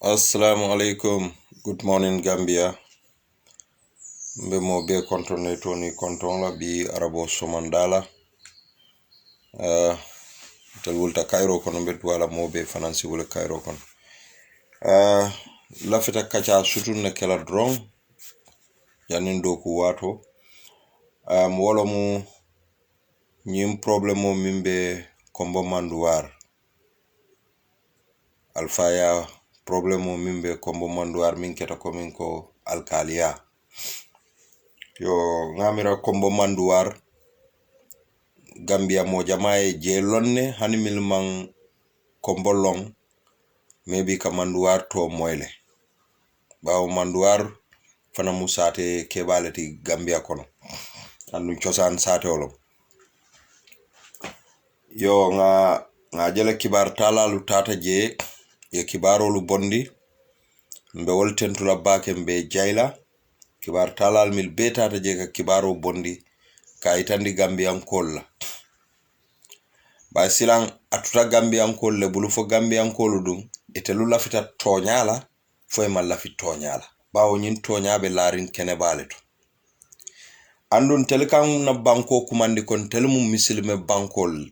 Assalamu alaikum. Good morning, Gambia. Mbe mo be konton ne toni konton la bi arabo somandala. Tel wulta Cairo kono mbe wala mo be fanansi wala Cairo kono. La fita kacha sutun ne kala drone. Yanin doku wato. Wala mu nyim problemo mimbe kombo manduar. Alfaya problemo mimbe kombo manduar min keta komin ko alkalia. Yo ngamira kombo manduar Gambia mo jamae je lonne hani milman kombo long maybe ka manduar to moyle bawo manduar fana musate kebalati Gambia kono andu chosan sate wolo yo nga jele kibar talalu tata je ye kibarolu bondi mbe woltentula bake mbe jayla kibar talal mil betata je ka kibaro bondi ka itandi Gambian kolla ba silang atuta Gambian kolle bulu fo Gambian kolu dum etelu lafita tonyala fo e mal lafi tonyala bawo nyin tonyabe larin kene baleto andun telkan na banko kumandi kon telmu misilme bankol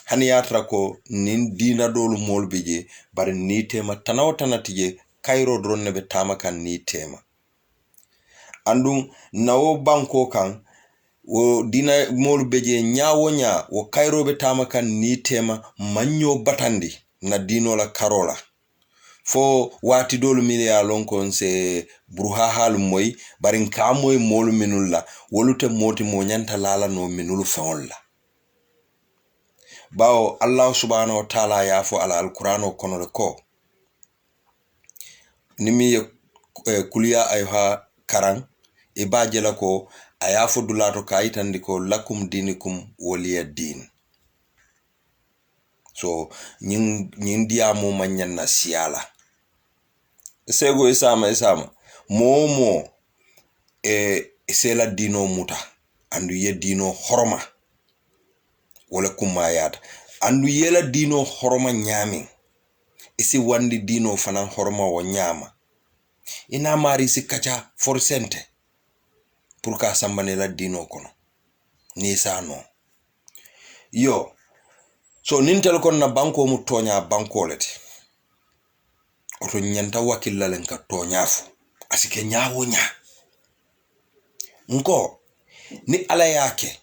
hani yatra ko nin dina dolu molbije bar ni tema tanaw tanatije Cairo drone nebe tamakan ni tema andun nawo banko kan wo dina molu beje nyawo nya wo Cairo be tamakan ni tema manyo batandi na dino la karola fo wati dolu mili ya lonkon se bruha halu moy barin ka moy molu minulla wolute moti mo nyanta lala no minulu faolla bawo Allah subhanahu wa ta'ala ya fo ala alqur'ano kono ko nimi kuliya ayha karan e bajela ko ayafo dulato kaitandi ko lakum dinikum waliya din so nyin diamo manyan na siala sego isama momo sela dino muta andu ye dino horoma wala kumayata andu yela dino horoma nyami isi wandi dino fanan horoma wo nyama ina mari si kacha forsente pour ka sambane la dino kono ni sano yo so nintel kon na banko mu tonya banko lete oto nyanta wakilla len ka tonyafu asike nyawo nya nko ni ala yake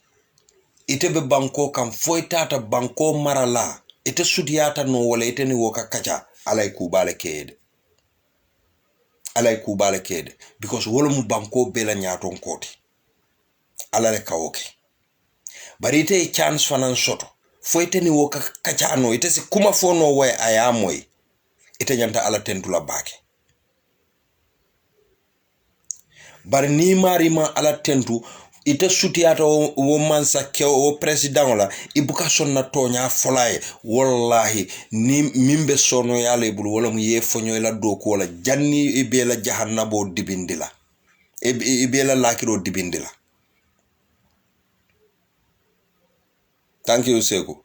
itebe banko kan foitata banko marala ite sudiyata no wala ite ni woka kacha alay kubale kede because wolo mu banko bela nyaton koti alale kawoke bari ite chance fanan soto foite ni woka kacha no ite si kuma fono way ayamoy ite nyanta ala tentula bake bari ni marima ala tentu ite sutiyata wo mansa kewo wo president la ibuka sonna tonya folaye wallahi ni mimbe sono yala ibulu wala mu ye fonyo la doku wala janni ibela jahannabo dibindila ibela lakiro dibindila. Thank you Seko.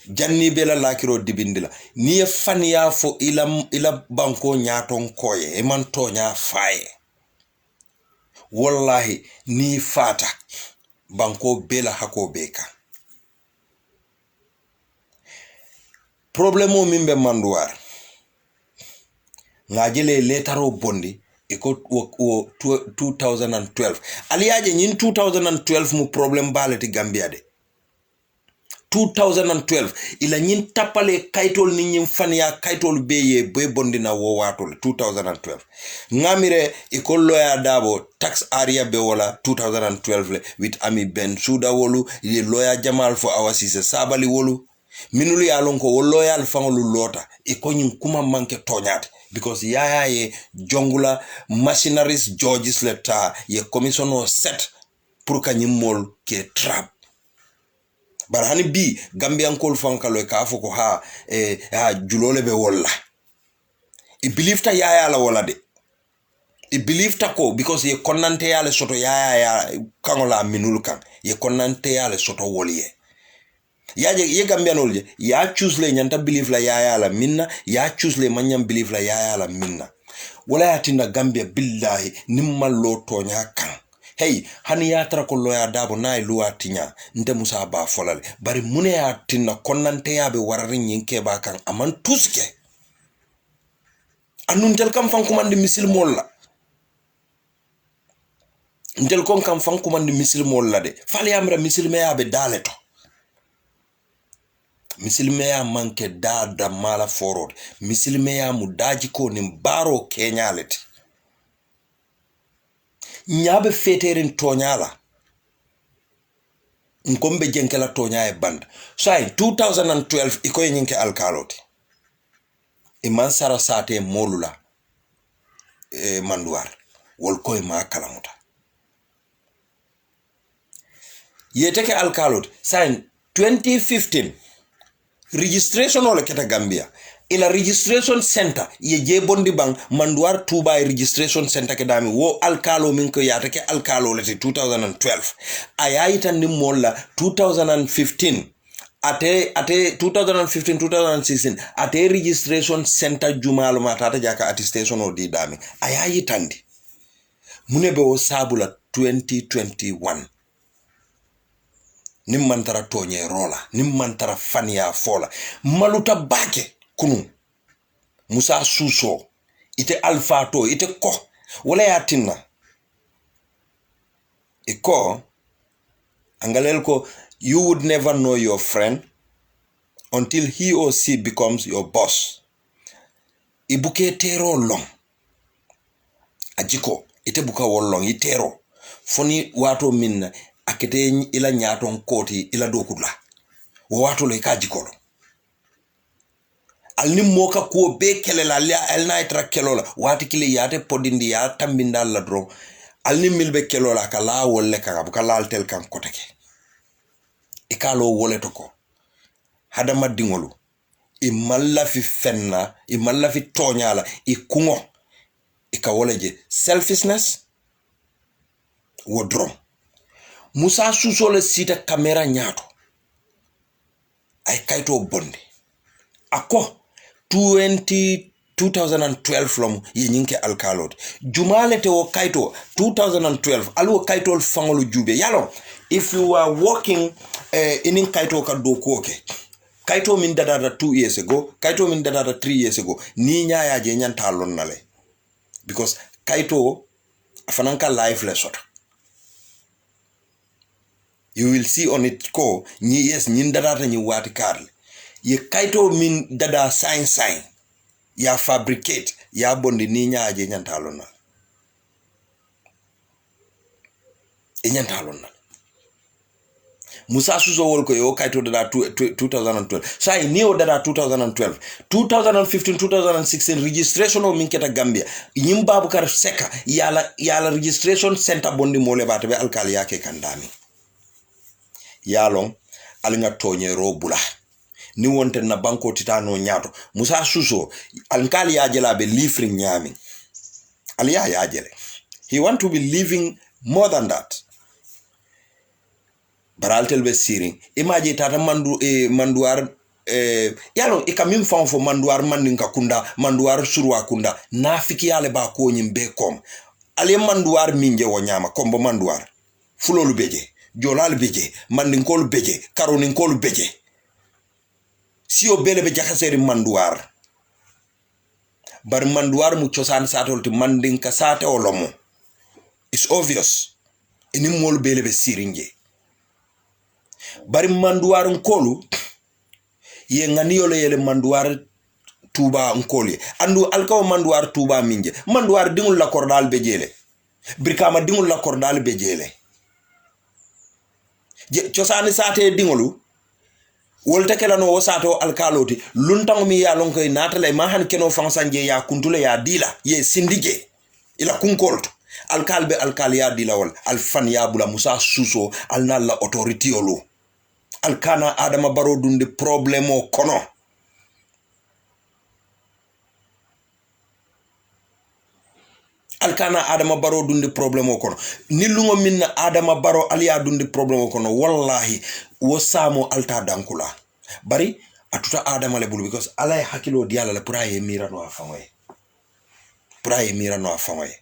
Janni bela lakiro dibindila ni e faniya fo ila banko nyaton koye e man tonya faye wallahi ni fata banko bela hako beka problemo mimbe manduar ngajele letaro bondi iko 2012 aliaje nyin 2012 mu problem baleti Gambia de 2012 ila nyin tapale kaitol ni nyin fania kaitol beye be bondi na wo watol 2012 ngamire iko lawyer dabo tax area be wala 2012 le with Ami Ben Suda wolu ye lawyer Jamal fo awasise sabali wolu minulu ya lonko wo lawyer fangolu lota iko nyin kuma manke tonyate because yaya ye jongula machineries Georges leta ye commission o set pour kanyimol ke trap barhani bi Gambian kol fankalo ka foko ha julole be walla I believe ta yaya la wala de I believe ta ko because ye konnante yale soto yaya kangola minul kan ye konnante yale soto woliye ye gambianol je ya choose le nyanta believe la yaya la minna ya choose le manyam believe la yaya la minna wala yatina gambia billahi nimmallo tonya kan hey hani ya tara ko loya dabo nay luwa tinya nde musa ba folale bari mune ya tinna konnante yabe wararin yinke ba kan aman tuske anun tel kam fan kumandi misil molla ndel kon kam fan kumandi misil molla de fali amra misil me yabe daleto misilmeya manke dada mala forward misilmeya mu daji ko nim baro kenyalete nyabe feterin tonyala nkombe jenkela tonya e band sai 2012 iko nyinke alkalote iman sara sate molula manduar wol koy ma kalamuta yeteke alkalote sai 2015 registration ole keta Gambia ila registration center ye je bondi bang manduar tuba registration center ke dami wo alkalo min ko yata ke alkalo leti 2012 ayayita ni molla 2015 ate 2015 2016 ate registration center jumalo matata jaka attestation o di dami ayayitandi munebe o sabula 2021 nimmantara tonye rola nimmantara fania fola maluta bake kunu musa suso ite alfa to ite ko wala yatinna iko angalel ko you would never know your friend until he or she becomes your boss ibuke tero long ajiko ite buka wolong itero foni wato minna akete ila nyaton koti ila dokudla wato le kajikolo alni moka ko be kelela al naitra kelola wati kile yate podindi ya tambinda la dro alni milbe kelola kala wolle ka kala altel kan koteke ikalo wole toko hadama dingolu imalla fi fenna imalla fi tonyala ikungo ikawoleje selfishness wodro musa susole sita kamera nyato ay kayto bonde ako 2012 lom ye nyinke alkalot jumale te o kayto 2012 alu kayto fangolo jube yalo if you are working in kayto ka do koke kayto min dadada 2 years ago kayto min dadada 3 years ago ni nyaaya je nyanta lon nale because kayto afananka life lesson you will see on it ko ni yes nyin dadata ni wati karle ye kayto min dada sign ya fabricate ya bondi ni nyaaje nyantalona e nyantalona musa suso wol ko yo kayto dada 2012 sai ni o dada 2012 2015 2016 registration o min keta Gambia nyim Babukar Seka yala registration center bondi mole bata be alkali yake kandami yalon alinga tonye robula ni wonte na banko titano nyato musa suso alkali yajela be lifring nyami aliya yajele he want to be living more than that baraltel be siring imaji tata manduar yalon ikamim fam fo manduar mandinka kunda manduar surwa kunda nafiki yale ba ko nyimbe kom ale manduar minje wo nyama kombo manduar fulolu beje jolal beje mandinkol beje karoninkol beje siyo bele be jakaseri manduar bar manduar mu ciosan satol ti mandinka sate olomo it's obvious ini mol bele be sirinje bari manduar nkolu ye nganiyole yele manduar tuba nkoli andu alkaw manduar tuba minje manduar dingul la kordal bejele brikama dingul la kordal bejele ciosani sate dingolu wolta kala no wosato alkaloti luntang mi ya lonko natale ma han keno fansanje ya kuntule ya dila ye sindije ila kunkolto alkalbe alkal ya dila wal alfan ya bula musa suso alnalla authority olo alkana adama baro dunde problemo kono alkana adama baro dundi problème o kono ni lungo minna adama baro aliya dundi problème o kono wallahi wo samo alta dankula bari atuta adama le bulu because ala hakilo diala le pour ay mira no afamoy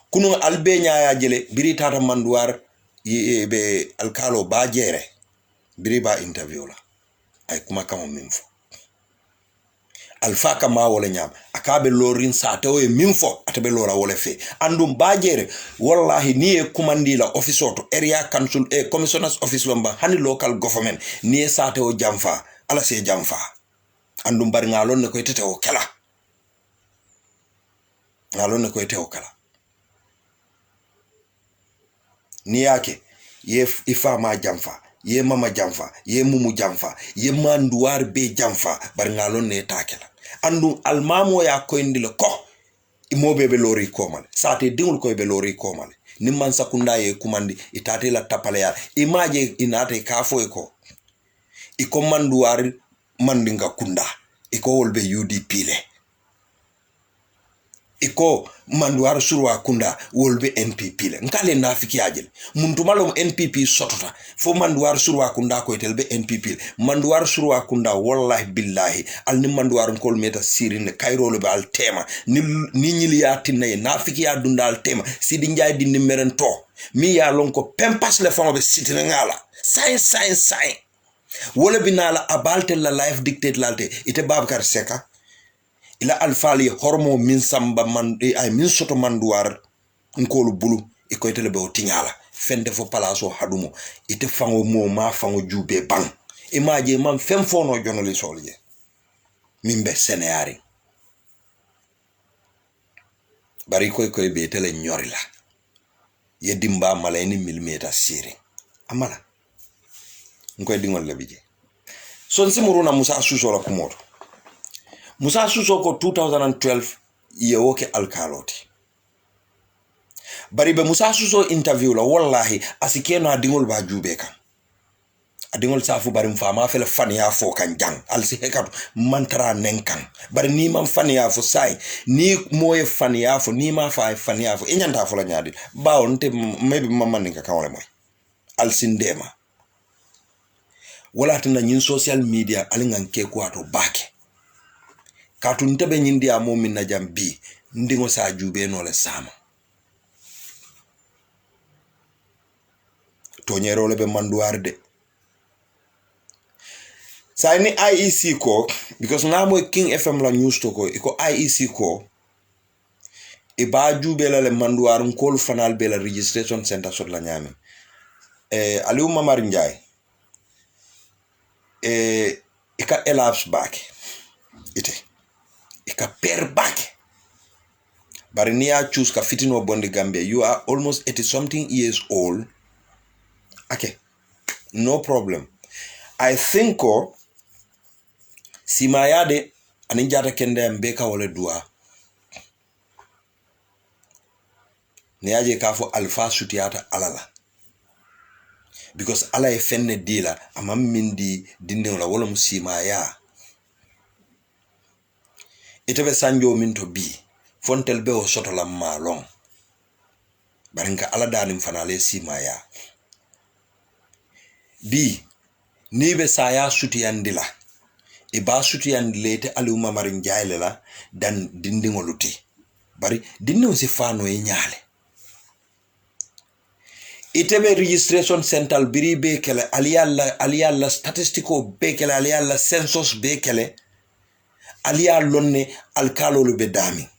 kunu albe nyaaya jele biri tata manduwar be alkalo ba jere biri ba interview la ay kuma kama minfo alfa kama wala nyam akabe lorin sa taw e minfo atabe lora wala fe andum ba jere wallahi ni e commandi la office auto area council e commissioners office lomba hani local government ni e sa taw jamfa ala se jamfa andum bari ngalon ne ko tete o kala ni yake ye ifa ma jamfa ye mama jamfa ye mumu jamfa ye manduwar be jamfa bar ngalon ne takela andu almamo ya koyndile ko imobe be lori komal sate dingul koy be lori komal nimman sakunda ye kumandi itate la tapale ya imaje inate kafo e ko iko manduwar mandinga kunda iko wolbe UDP le iko manduwar surwa kunda wolbe NPP le nkale nafiki ajel muntumalom NPP sotota fo manduwar surwa kunda ko etelbe NPP le manduwar surwa kunda wallahi billahi al ni manduwar kol meta sirine kayrolo be al tema ni nyili ya tinay nafiki ya dunda al tema sidi njaay di nimeren to mi ya lon ko pempas le famo be sitine ngala sai wala binala abalte la life dictate lalte ite Babakar Seka ila alfali hormo min samba man ay min soto manduwar nkolu bulu iko itele be otingala fende fo palaso hadumo ite fango mo ma fango jube bang imaje man fem fo no jonoli solje mimbe seneari bari koy be tele nyorila yedimba malayni millimeter siri amala ngoy dingol le bije son simuruna Musa Suso la kumoto Musa Suso ko 2012 yewoke alkaloti bari be Musa Suso interview la wallahi asikeno adingol ba jube kan adingol safu bari mfama fele fani ya fo kan jang alsi hekatu mantara nenkan bari ni man fani ya fo sai ni moye fani ya fo ni ma fa fani ya fo enyanta fo la nyaadi bawo nte maybe mamman ninka kawle moy alsindema wala tana nyin social media alingan ke ko ato bake katu ntebe nyindi ya momin na jambi ndingo sa jube no le sama to nyero le be manduar de sa ni IEC ko because ngamo King FM la news to ko iko IEC ko e ba jube le manduar ngol fanal be la registration center sot la nyame Aliou Mamar Ndiaye ika elapse back ika per back bari ni ya choose ka fitino bondi Gambia you are almost 80 something years old okay no problem I think ko simayade aninjata kende mbeka wala dua ni aje kafo alfa sutiata alala because ala e fenne dila amam mindi dinde la wala musima ya itebe sanjo min to bi fontel be o soto la malon barinka ala dalim fanale sima ya bi ni be saya suti andila e ba suti andile te Aliou Mamar Ndiaye la dan dindingo luti bari dinno si fano e nyaale itebe registration central biri be kele aliyalla statistico be kele aliyalla census be kele aliya lonne alkalolu be dami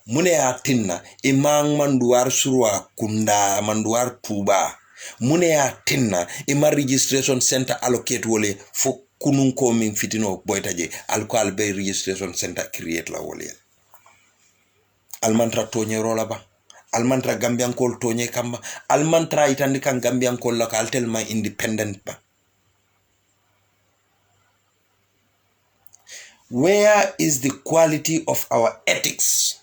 mune ya tinna imang manduwar surwa kunda manduwar tuba mune ya tinna ima registration center allocate wole fo kunun ko min fitino boytaje alkal be registration center create la wole almantra to nyero ba almantra Gambian kol tonye kamba almantra itandi kan Gambian kol local tellement independent ba. Where is the quality of our ethics?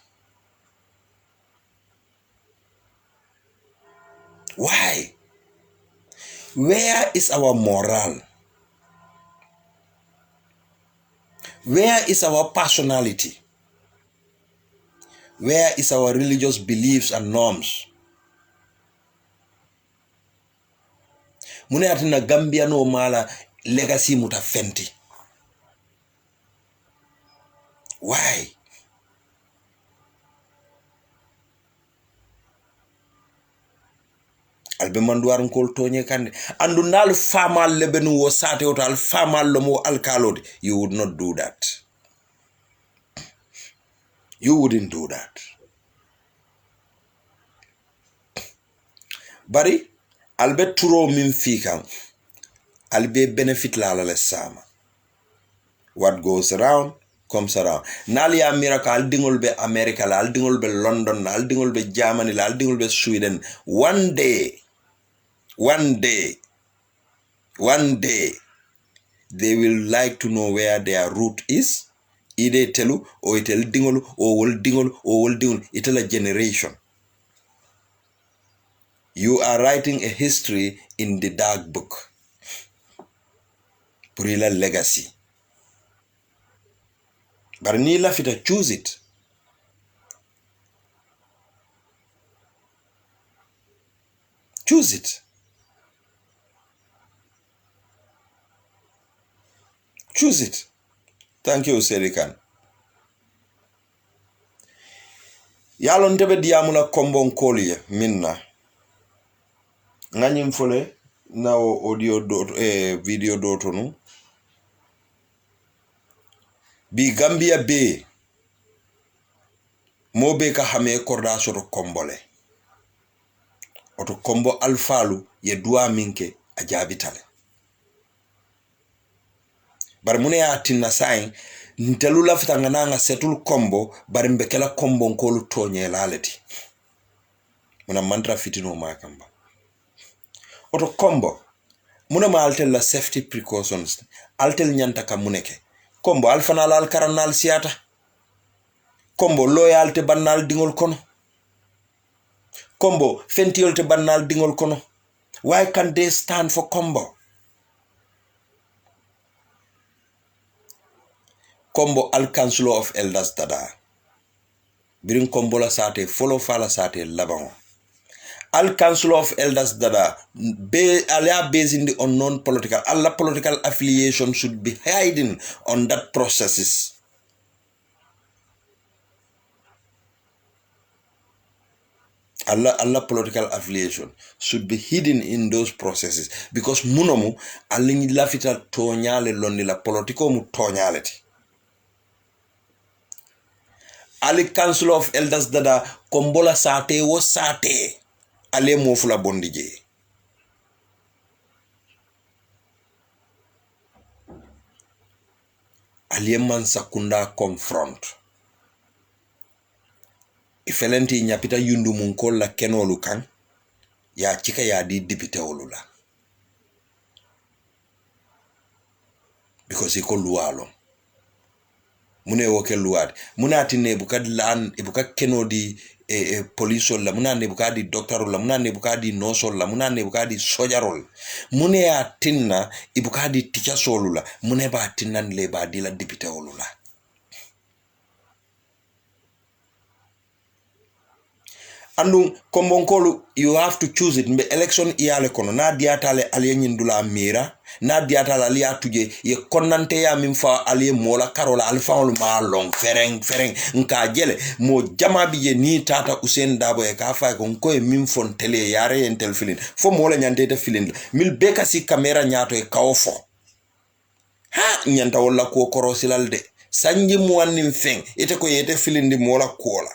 Why? Where is our moral? Where is our personality? Where is our religious beliefs and norms? Mune atina Gambia no mala legacy muta fenti. Why? Albe manduar nkol tonye kande. Andu nal famal lebenu wo sate ota al famal lomo alkalod. You would not do that. You wouldn't do that. Bari, albe turo min fika. Albe benefit la le sama. What goes around comes around. Nali America, al dingol be America, al dingol be London, al dingol be Germany, al dingol be Sweden. One day, they will like to know where their root is. Ide telu, or itel dingol, or wol dingol, itel a generation. You are writing a history in the dark book. Purila legacy. But ni lafita choose it. Choose it. Choose it. Thank you, Serikan. Yalon tebe diamula kombon koliye minna. Nganyim fole na audio video dotonu. Bi Gambia be mobe ka hame korda soto kombole. Oto kombo alfalu ye dua minke ajabitale. Bar mune ya tinna sain ntelu lafita nga setul kombo bar mbekela kombo nkolu tonye laleti. Muna mantra fitino makamba. Oto kombo muna ma altel la safety precautions altel nyanta ka muneke. Kombo alfanal al karanal siata. Kombo loyal te banal dingol kono. Kombo fentiol te banal dingol kono. Why can't they stand for Kombo? Kombo al Council of Elders dada. Birin Kombo la sate, follow fala sate labango. Al Council of Elders dada, alia based in the unknown political, all political affiliation should be hidden on that processes. Allah political affiliation should be hidden in those processes because munomu alini lafita tonyale londi la politiko mu tonyaleti. Ali Council of Elders dada kombola sate wo sate ale mofula bondije. Ali man sakunda confront. Ifelenti nyapita yundu munkola kenolu kan ya chika ya di dipite olula. Because iko lualo. Mune woke luad. Mune atine buka lan ibuka kenodi police la muna ne buka di doctor la muna ne buka di nurse la muna ne buka di soldier. Mune atinna ibuka di teacher solula. Mune ba atinna le ba di la dipite olula. Andu kombonkolu, you have to choose it. Mbe election iyale kono. Na diatale alie nyindula amira. Na diatale alie atuje. Ye konante ya mimfa alie mola karola alfaulu maalong. Fereng. Nka jele. Mo jama biye ni tata Usain Dabo ye kafa ko nkoye mimfon tele yare entel filin. Fo mola nyantete filin. Mil beka si kamera nyato e kaofo. Ha nyanta wala ko korosilalde. Sanji muwanni mfeng. Ite ko yete filin di mola kola.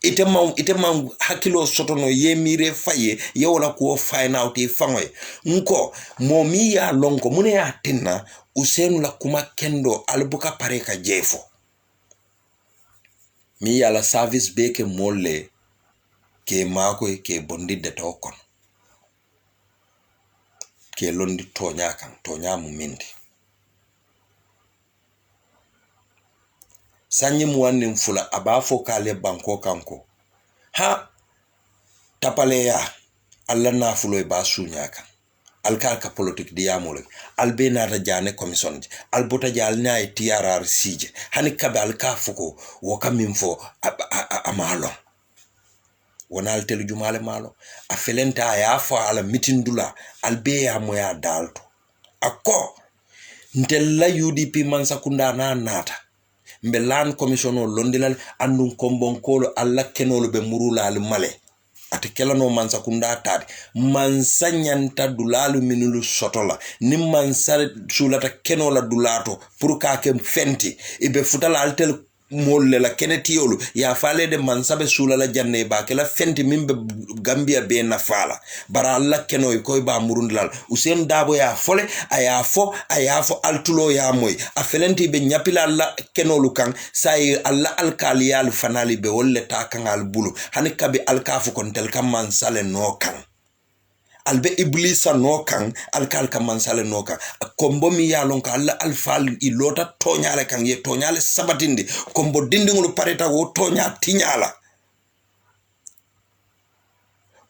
Ite ma hakilo sotono yemire faye yewola ko find out e fangoy nko momi ya lonko mune ya tinna Usenu la kuma kendo albuka pareka jefo mi ya la service beke molle ke mako ke bondi de tokon ke londi tonya mu mindi sanyi muwanni mfula abafo kale banko kanko ha tapale ya alla na fulo ba sunyaka alka politique diyamole albe nata jane commission albota jal na TRR sije hani kabe alka fuko woka minfo amalo wonal tel jumale malo a felenta ya fa ala mitindula albe ya moya dalto akko ntella UDP man sakunda na nata mbe lan commission o londilal andun kombon kolo alla kenolo be murula al male ate kelano mansa kunda tadi mansa nyanta dulalu minulu sotola ni mansa sulata kenola dulato pour ka ke fenti ibe futala altel molle la kenetiolu ya fale de mansa be sulala janne ba kala fenti mimbe Gambia be na fala bara alla kenoy koy ba murundlal Usain Dabo ya fole ayafo altulo ya moy a felenti be nyapila alla kenolu kan say alla alkaliyal fanali be wolle ta kan al bulu hani kabe alkafu kon tel kam mansale no kan albe iblisa no kan alkal kam mansale no kan kombo mi yalon ka alla alfal ilota tonyale kan ye tonyale sabatindi kombo dindingulu pareta wo tonya tinyala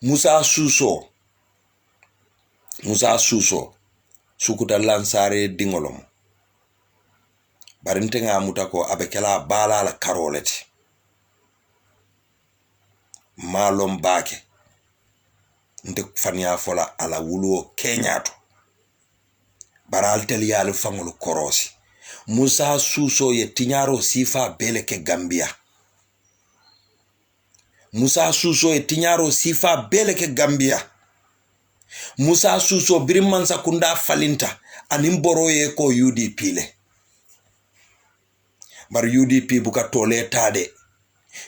Musa Suso sukuta lansare dingolom barinte nga mutako abekela bala la karoleti malom bake nte fania fola ala wuluo kenyato baral tel yalu fangulu korosi Musa Suso ye tinyaro sifa beleke Gambia Musa Suso ye tinyaro sifa beleke Gambia Musa Suso biriman sakunda falinta animboro ye ko UDP le bar UDP buka tole tade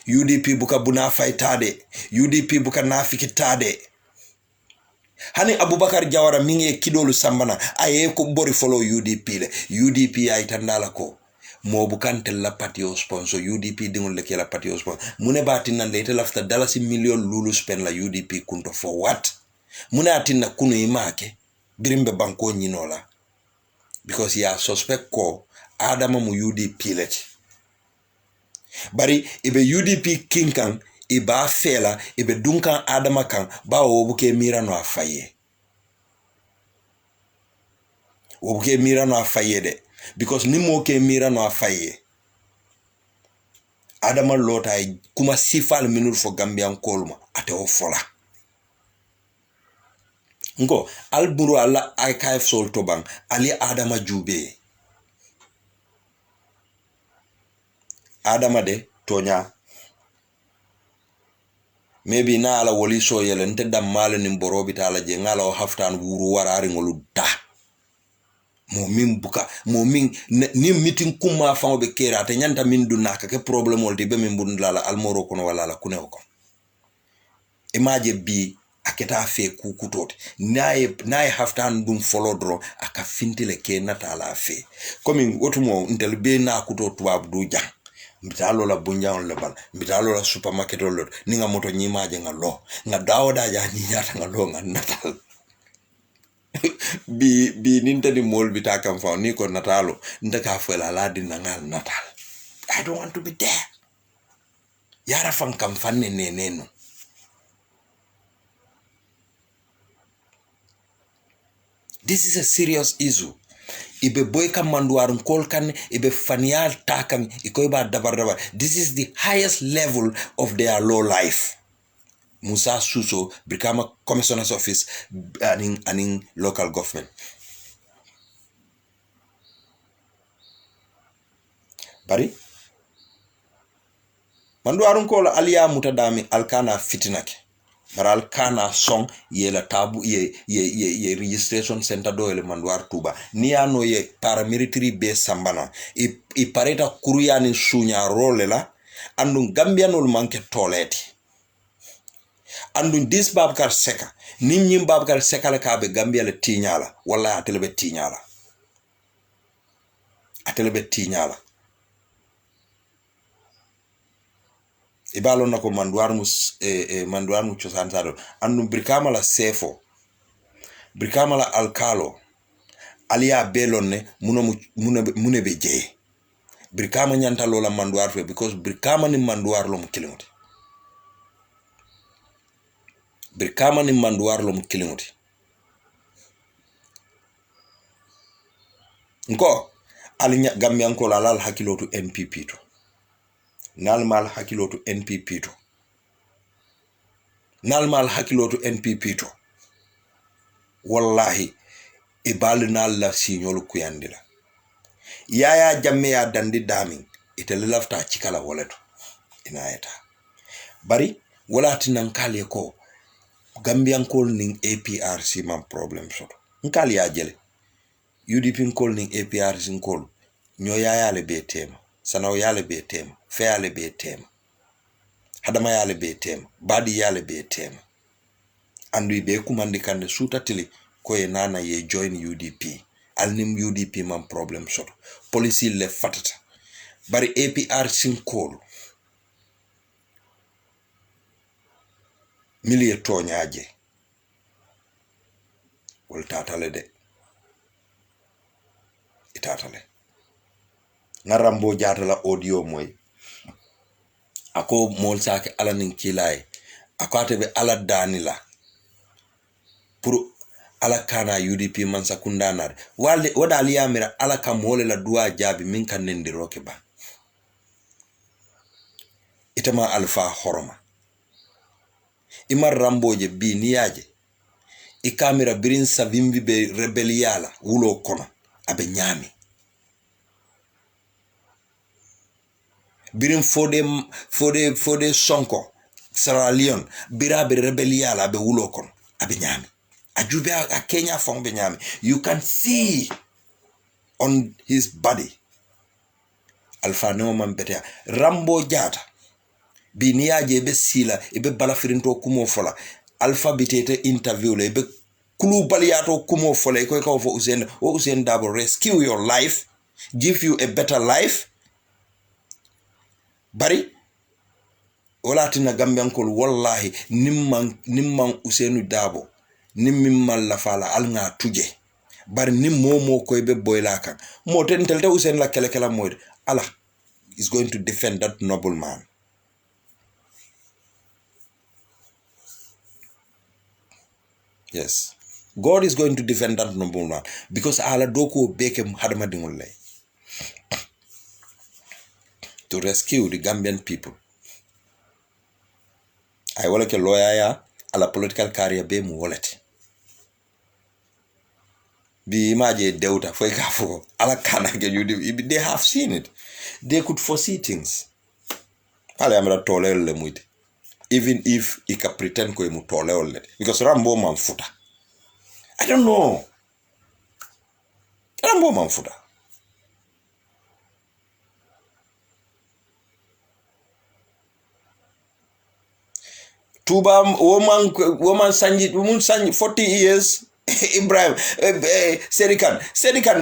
UDP buka bunafay tade UDP buka nafiki tade hani Abubakar Jawara mingi kidolu sambana aye ko bori follow UDP le UDP ay tandala ko mo bukante la patio sponsor UDP dingol le kela patio sponsor mune batin nan le lafta dalasi million lulu spend la UDP kunto for what mune atinna kunu imake birimbe banko nyinola because ya suspect ko adama mu UDP leti bari ibe UDP kinkan iba fela ibe dunkan adama kan ba obuke mira no afaye obuke mira no afaye de because nimo ke mira no afaye adama lota kuma sifal minul fo Gambian kolma ate o fola ngo alburu alla IKF sol toban ali adama jube adama de tonya maybe na ala woli so yele nte dam male nim borobi tala je ngala o haftan wuru warari ngolu da mo min buka mo min ni meeting kuma fa be kera te nyanta min du naka ke problem wolti be min bundala almoro kono wala la kunew ko imaje bi aketa fe kukutote nae haftan dum folodro aka fintile ke natala fe komi wotumo ntel be na kutoto abdu jang mbitalo la bunjaon le bal mbitalo la supermarket lo ninga moto nyimaje ngalo nga dawda ja nyiata ngalo nga natal bi ninta di mol bita kam fa ni ko natalo ndaka fela la di ngal natal I don't want to be there yara fan kam fanne neneno this is a serious issue ibe boy kam manduarun kolkan ibe fanial takam ikoy ba dabar this is the highest level of their low life Musa Suso become a commissioner's office and in local government bari manduarun kola aliya mutadami alkana fitinake baral kana song ye la tabu ye registration center do ele manduar tuba ni ano ye paramilitary base sambana i pareta kuruya ni sunya role la andun gambianol manke toleti andun dis babkar seka nim babkar seka la kabe gambia le tinyala wala atelebe tinyala ibalo nako manduar mu chosansado andum brikama la sefo brikama la alkalo aliya belonne mune be je brikama nyanta lola manduar fe because brikama ni manduar lo mukilingoti brikama ni manduar lo mukilingoti nko alinya gambian ko alal hakilotu NPP to nalmal hakilotu NPP to nalmal hakilotu NPP to wallahi ibal nalla signol kuyandila yaya jamme ya dandi damin ite lafta cikala waleto inayeta bari wala tinan kale ko gambian kol ning APRC man problem soto nkali ya jele UDP kol ning APRC kol nyo yale be tema sanaw yale be tema fe yale be tema hadama yale be tema badi yale be tema andu be kumandi kande sutatili ko e nana ye join UDP alnim UDP man problem soto policy le fatata bari APRC kol miliye toñaje wol tatale de itatale ngarambo jatala audio moy ako mol sake ala nin kilay ako atebe ala danila pour ala kana UDP man sakunda nar walde wada aliyamira ala kam wole la duwa jabi min kan nendi roke ba itama alfa horoma imar ramboje bi niyaje i kamera birin savimbi be rebelliala wulo kono abe nyami birin fode sonko Sierra Leone bira be rebelliala abe wulo kono abe nyami ajube a Kenya fong be nyami you can see on his body alfa no man betea rambo jata bi niyaje be sila ibe balafirinto kumo fola alpha bitete interview le be kulu baliato kumo fola ko ko fo Usain Dabo rescue your life give you a better life bari wala tina gambiankol wallahi nimman Usain Dabo nimman la fala alnga tuje bari nim momo ko be boyla kan mo ten telte Usain la kala moy Allah is going to defend that noble man. Yes, God is going to defend that noble man because ala doko beke hadama dingole to rescue the Gambian people. I wallet a lawyer ya ala political career be mu wallet. Be imagine deuta for kafo ala kana get you they have seen it. They could foresee things. Ala amra tolele muite. Even if he can pretend ko mu tolele because Rambo man futa. I don't know. Rambo man futa. Tuba woman sanji 40 years Ibrahim Serikan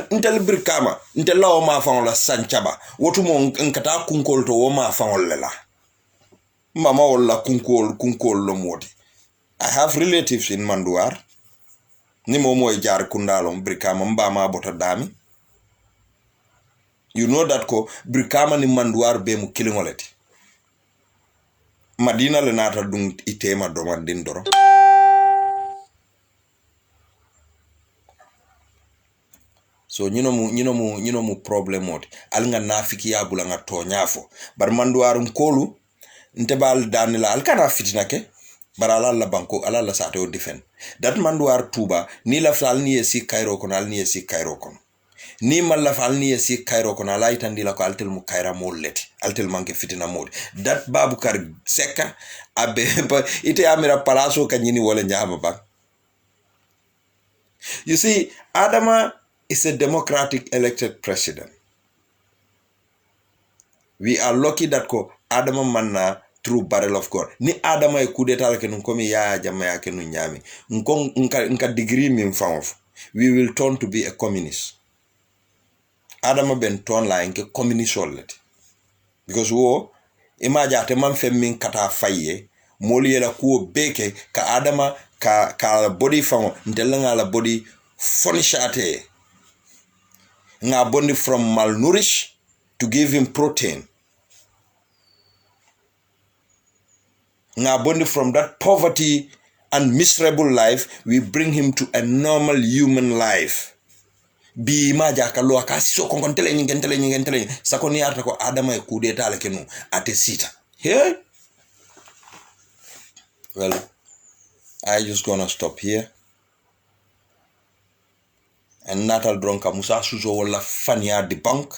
intel birkama intel lawo ma fangol la sanchaba wotumo nkata kunkol to wo ma fangol lela mama wala kunkol lo modi. I have relatives in Manduar ni momo e jar kundalo birkama mbama bota dami. You know that ko birkama ni Manduar be mu kilingoleti Madina le nata dung itema doman din doro. So nyino mu problem oti alnga nafiki ya bulanga tonyafo bar Manduar nkolu ntebal danila alkana fitina ke bar ala banko ala la sato defend that Manduar tuba ni la fal ni yesi Cairo kono al ni yesi Cairo kono ni malla fal ni yesi Cairo kono ala itandila ko altel mu Cairo molleti altel manke fitina mod that Babukar Seka abe ite amira palaso kanyini wala nyama ba. You see, Adama is a democratic elected president. We are lucky that ko Adama manna through barrel of God. Ni Adama e kudeta ke nun komi ya jama ya ke nun nyami. Nka degree min fangof. We will turn to be a communist. Adama ben turn la nke communist wallet. Because wo imaja te man fem min kata faye moli yela kuo beke ka Adama ka body fango ntelanga la body fonishate nga bondi from malnourished to give him protein. Nga bondi from that poverty and miserable life, we bring him to a normal human life. bi ma jaka lo aka so kon tele nyingen sakoni arta ko adama e kude tale kenu ate sita hey well I just gonna stop here and natal dronka musa suzo wala fania debunk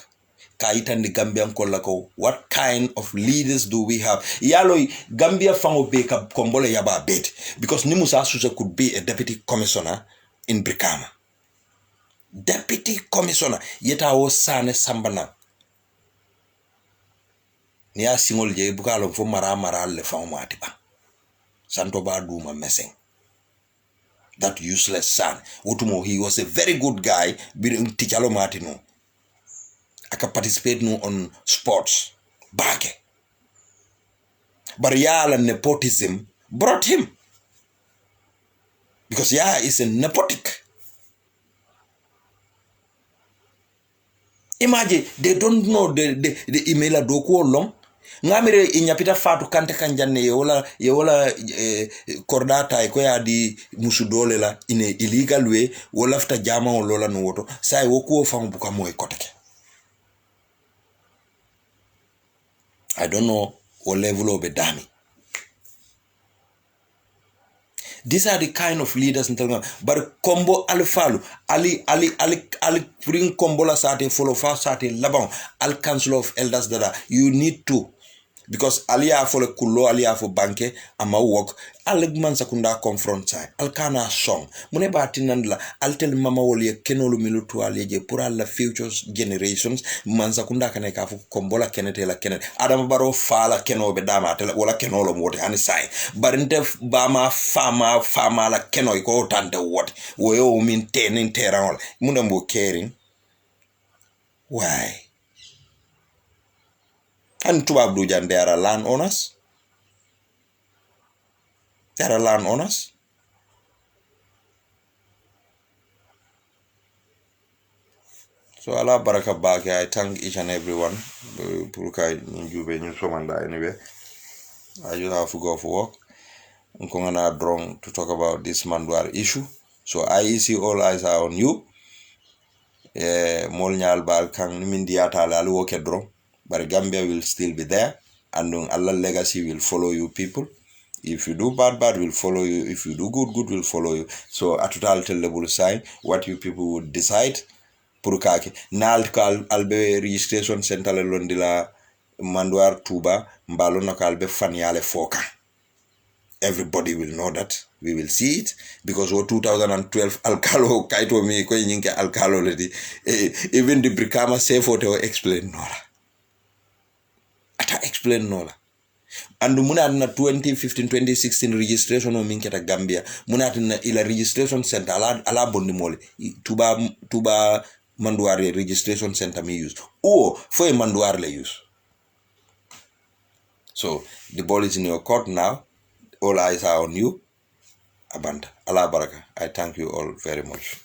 kaitan the Gambian kolako what kind of leaders do we have yalo Gambia fango beka kombole yaba bet because ni musa suzo could be a deputy commissioner in Brikama. Deputy commissioner yeta o sane sambana ni a singol je bukalo fo mara le fa mati ba santo ba duma messing that useless son utumo he was a very good guy birin tichalo mati no aka participate no on sports bake but yala nepotism brought him because is a nepotic. Imagine they don't know the email adoku long ngamire inyapita fatu kante kanjanne yola kordata ko ya di musudole la ine illegal way wala fta jama o lola no woto sai woku fam buka moy koteke. I don't know what level of dami. These are the kind of leaders in Telangana. But combo alifalu, ali bring combo la sate follow fast sate labang al council of elders dada. You need to because aliya for kulo aliya for banke ama work alegman sakunda confront sai alkana song mune batinandla altel mama woli kenolu milutu aliye pour la future generations man sakunda kana ka fu kombola kenete la kenete adam baro fala kenobe dama tel wala kenolo wote ani sai barinte bama fama la kenoy ko tante wote woyo min tenin terrain mune mbo caring why. And to Abdujan, there are landowners. There are landowners. So Allah baraka bake. I thank each and everyone. Anyway, I just have to go for work. I'm going to talk about this Manduar issue. So IEC, all eyes are on you. Molnyal Balkang Mindiata Lalu Woke Drone. But Gambia will still be there, and Allah legacy will follow you people. If you do bad will follow you. If you do good will follow you. So at total level sign what you people would decide. Purukaki. Nal albe registration center le londila Manduar Tuba mbalona kalbe faniale foka. Everybody will know that. We will see it because 2012 alkalo kaito mi ko nyinke alkalo ledi even the Brikama safe hotel explain nora. Explain nola and muna na 2015 2016 registration o minketa Gambia muna na ila registration center ala bondi mole tuba Manduare registration center me use or for a Manduare le use. So the ball is in your court now. All eyes are on you. Abanda Allah baraka. I thank you all very much.